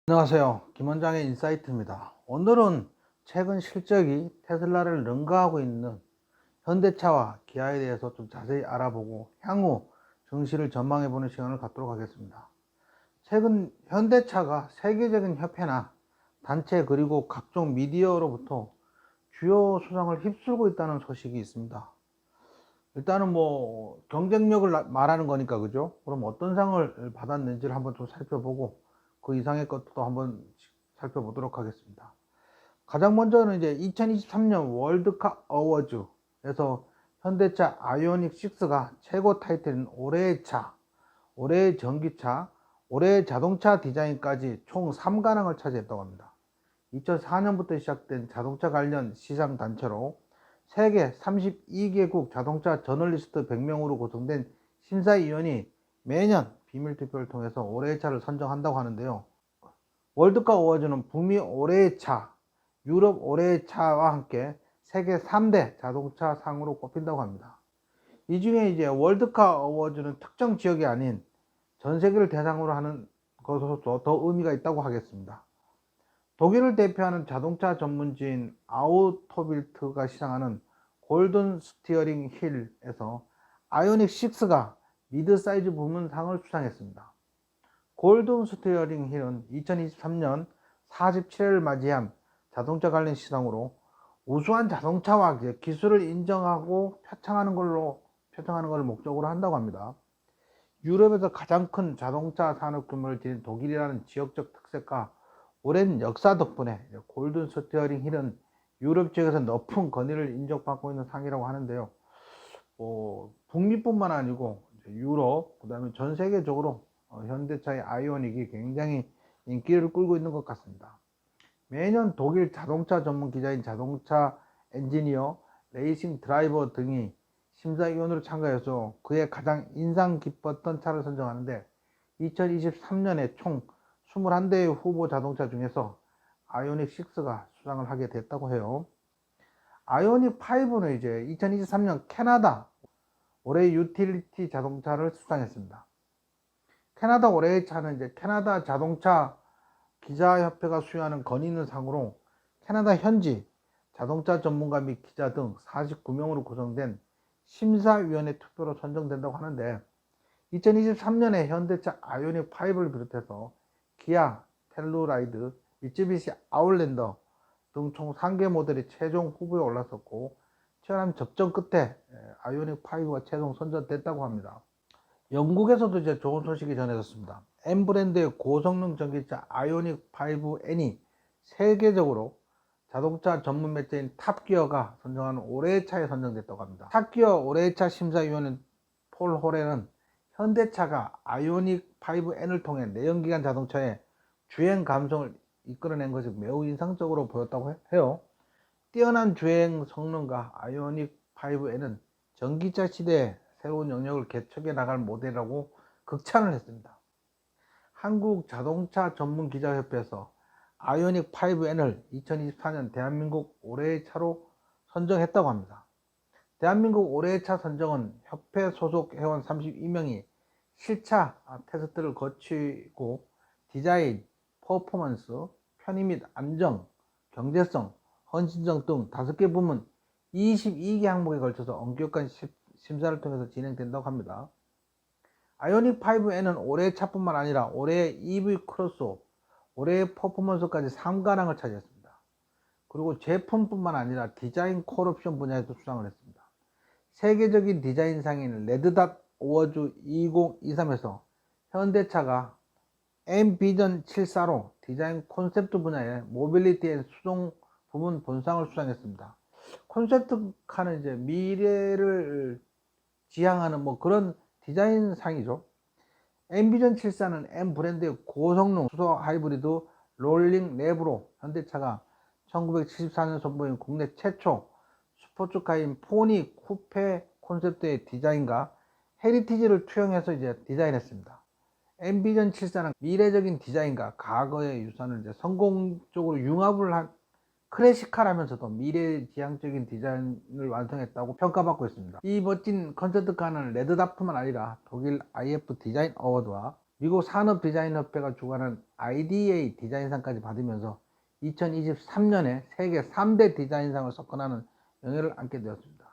안녕하세요. 김원장의 인사이트입니다. 오늘은 최근 실적이 테슬라를 능가하고 있는 현대차와 기아에 대해서 좀 자세히 알아보고 향후 증시를 전망해보는 시간을 갖도록 하겠습니다. 최근 현대차가 세계적인 협회나 단체 그리고 각종 미디어로부터 주요 수상을 휩쓸고 있다는 소식이 있습니다. 일단은 뭐 경쟁력을 말하는 거니까, 그죠? 그럼 어떤 상을 받았는지를 한번 좀 살펴보고 그 이상의 것도 한번 살펴보도록 하겠습니다. 가장 먼저는 이제 2023년 월드카 어워즈에서 현대차 아이오닉 6가 최고 타이틀인 올해의 차, 올해의 전기차, 올해의 자동차 디자인까지 총 3관왕을 차지했다고 합니다. 2004년부터 시작된 자동차 관련 시장 단체로 세계 32개국 자동차 저널리스트 100명으로 구성된 심사위원이 매년 비밀투표를 통해서 올해의 차를 선정한다고 하는데요. 월드컵 어워즈는 북미 올해의 차, 유럽 올해의 차와 함께 세계 3대 자동차 상으로 꼽힌다고 합니다. 이 중에 이제 월드컵 어워즈는 특정 지역이 아닌 전 세계를 대상으로 하는 것으로서 더 의미가 있다고 하겠습니다. 독일을 대표하는 자동차 전문지인 아우토빌트가 시상하는 골든 스티어링 힐에서 아이오닉 6가 미드 사이즈 부문상을 수상했습니다. 골든 스티어링 힐은 2023년 47회를 맞이한 자동차 관련 시상으로 우수한 자동차와 기술을 인정하고 표창하는 것을 목적으로 한다고 합니다. 유럽에서 가장 큰 자동차 산업 규모를 지닌 독일이라는 지역적 특색과 오랜 역사 덕분에 골든 스티어링 힐은 유럽 지역에서 높은 권위를 인정받고 있는 상이라고 하는데요. 북미뿐만 아니고 유럽, 그 다음에 전 세계적으로 현대차의 아이오닉이 굉장히 인기를 끌고 있는 것 같습니다. 매년 독일 자동차 전문 기자인 자동차 엔지니어, 레이싱 드라이버 등이 심사위원으로 참가해서 그의 가장 인상 깊었던 차를 선정하는데 2023년에 총 21대의 후보 자동차 중에서 아이오닉 6가 수상을 하게 됐다고 해요. 아이오닉 5는 이제 2023년 캐나다 올해 유틸리티 자동차를 수상했습니다. 캐나다 올해의 차는 이제 캐나다 자동차 기자협회가 수여하는 권위 있는 상으로 캐나다 현지 자동차 전문가 및 기자 등 49명으로 구성된 심사위원회 투표로 선정된다고 하는데 2023년에 현대차 아이오닉 5를 비롯해서 기아, 텔루라이드, 미쓰비시 아웃랜더 등 총 3개 모델이 최종 후보에 올랐었고 치열한 접전 끝에 아이오닉 5가 최종 선정됐다고 합니다. 영국에서도 이제 좋은 소식이 전해졌습니다. M 브랜드의 고성능 전기차 아이오닉 5N이 세계적으로 자동차 전문 매체인 탑기어가 선정하는 올해의 차에 선정됐다고 합니다. 탑기어 올해의 차 심사위원인 폴 호렌은 현대차가 아이오닉 5N을 통해 내연기관 자동차의 주행 감성을 이끌어낸 것이 매우 인상적으로 보였다고 해요. 뛰어난 주행 성능과 아이오닉 5N은 전기차 시대에 새로운 영역을 개척해 나갈 모델이라고 극찬을 했습니다. 한국 자동차 전문 기자협회에서 아이오닉 5N을 2024년 대한민국 올해의 차로 선정했다고 합니다. 대한민국 올해의 차 선정은 협회 소속 회원 32명이 실차 테스트를 거치고 디자인, 퍼포먼스, 편의 및 안정, 경제성, 헌신성 등 5개 부문 22개 항목에 걸쳐서 엄격한 심사를 통해서 진행된다고 합니다. 아이오닉 5N은 올해의 차뿐만 아니라 올해의 EV 크로스오버, 올해의 퍼포먼스까지 3관왕을 차지했습니다. 그리고 제품뿐만 아니라 디자인 콜옵션 분야에도 수상을 했습니다. 세계적인 디자인상인 레드닷 어워즈 2023에서 현대차가 엠비전 74로 디자인 콘셉트 분야의 모빌리티 앤 수동 부문 본상을 수상했습니다. 콘셉트카는 이제 미래를 지향하는 뭐 그런 디자인상이죠. 엠비전 74는 M 브랜드의 고성능 수소 하이브리드 롤링 랩으로 현대차가 1974년 선보인 국내 최초 스포츠카인 포니 쿠페 콘셉트의 디자인과 헤리티지를 투영해서 이제 디자인했습니다. 엠비전 74는 미래적인 디자인과 과거의 유산을 이제 성공적으로 융합을 한 클래식카라면서도 미래지향적인 디자인을 완성했다고 평가받고 있습니다. 이 멋진 컨셉트카는 레드닷뿐만 아니라 독일 IF 디자인 어워드와 미국 산업디자인협회가 주관한 IDA 디자인상까지 받으면서 2023년에 세계 3대 디자인상을 석권하는 영예를 안게 되었습니다.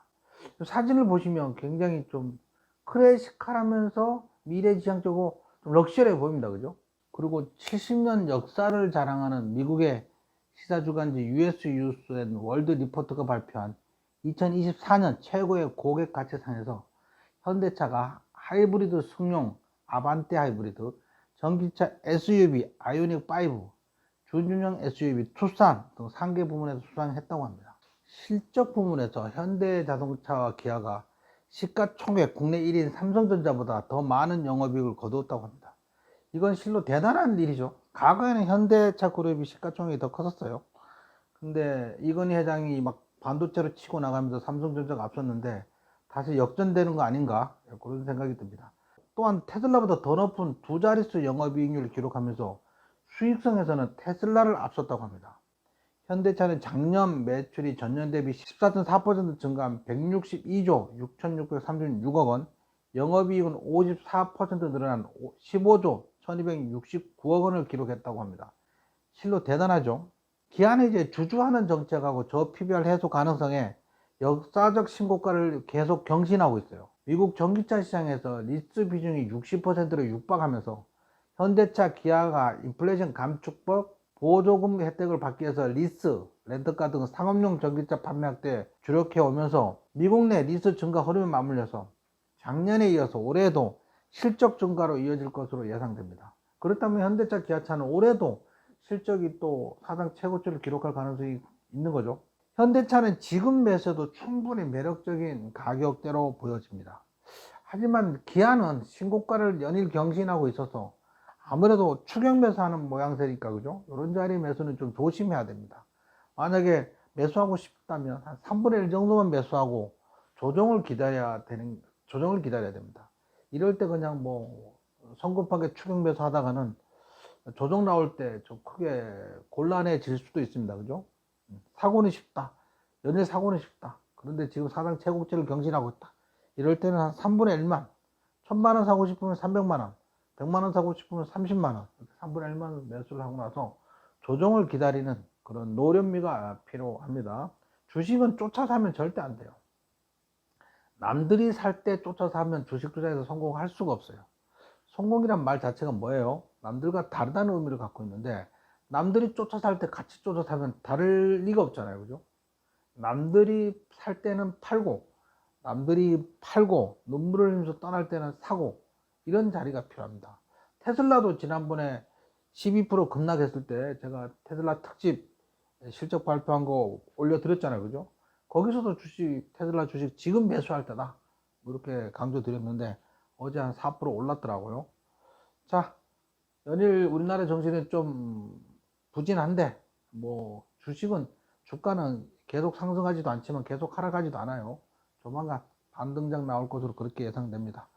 사진을 보시면 굉장히 좀 클래식하면서 미래지향적이고 좀 럭셔리해 보입니다. 그죠? 그리고 70년 역사를 자랑하는 미국의 시사주간지 US 뉴스 앤 월드 리포트가 발표한 2024년 최고의 고객 가치상에서 현대차가 하이브리드 승용 아반떼 하이브리드, 전기차 SUV 아이오닉 5, 준준형 SUV 투싼 등 3개 부문에서 수상했다고 합니다. 실적 부문에서 현대자동차와 기아가 시가총액 국내 1인 삼성전자보다 더 많은 영업이익을 거두었다고 합니다. 이건 실로 대단한 일이죠. 과거에는 현대차 그룹이 시가총액이 더 컸었어요. 근데 이건희 회장이 막 반도체로 치고 나가면서 삼성전자가 앞섰는데 다시 역전되는 거 아닌가 그런 생각이 듭니다. 또한 테슬라보다 더 높은 두 자릿수 영업이익률을 기록하면서 수익성에서는 테슬라를 앞섰다고 합니다. 현대차는 작년 매출이 전년 대비 14.4% 증가한 162조 6,636억 원, 영업이익은 54% 늘어난 15조 1,269억 원을 기록했다고 합니다. 실로 대단하죠. 기아는 이제 주주하는 정책하고 저PBR 해소 가능성에 역사적 신고가를 계속 경신하고 있어요. 미국 전기차 시장에서 리스 비중이 60%를 육박하면서 현대차, 기아가 인플레이션 감축법, 보조금 혜택을 받기 위해서 리스, 렌터카 등 상업용 전기차 판매 확대에 주력해 오면서 미국 내 리스 증가 흐름에 맞물려서 작년에 이어서 올해도 실적 증가로 이어질 것으로 예상됩니다. 그렇다면 현대차, 기아차는 올해도 실적이 또 사상 최고치를 기록할 가능성이 있는 거죠. 현대차는 지금 매수도 충분히 매력적인 가격대로 보여집니다. 하지만 기아는 신고가를 연일 경신하고 있어서 아무래도 추격 매수하는 모양새니까 그죠? 이런 자리 매수는 좀 조심해야 됩니다. 만약에 매수하고 싶다면 한 3분의 1 정도만 매수하고 조정을 기다려야 됩니다. 이럴 때 그냥 뭐 성급하게 추격 매수하다가는 조정 나올 때 좀 크게 곤란해질 수도 있습니다. 그죠? 사고는 쉽다. 연일 사고는 쉽다. 그런데 지금 사상 최고치를 경신하고 있다. 이럴 때는 한 3분의 1만, 1000만원 사고 싶으면 300만원, 100만원 사고 싶으면 30만원, 3분의 1만 매수를 하고 나서 조정을 기다리는 그런 노련미가 필요합니다. 주식은 쫓아 사면 절대 안 돼요. 남들이 살 때 쫓아 사면 주식 투자에서 성공할 수가 없어요. 성공이란 말 자체가 뭐예요? 남들과 다르다는 의미를 갖고 있는데 남들이 쫓아 살 때 같이 쫓아 사면 다를 리가 없잖아요. 그죠? 남들이 살 때는 팔고 남들이 팔고 눈물을 흘리면서 떠날 때는 사고 이런 자리가 필요합니다. 테슬라도 지난번에 12% 급락했을 때 제가 테슬라 특집 실적 발표한 거 올려드렸잖아요. 그죠? 거기서도 테슬라 주식 지금 매수할 때다 이렇게 강조 드렸는데 어제 한 4% 올랐더라고요. 자, 연일 우리나라 정신은 좀 부진한데 뭐 주식은 주가는 계속 상승하지도 않지만 계속 하락하지도 않아요. 조만간 반등장 나올 것으로 그렇게 예상됩니다.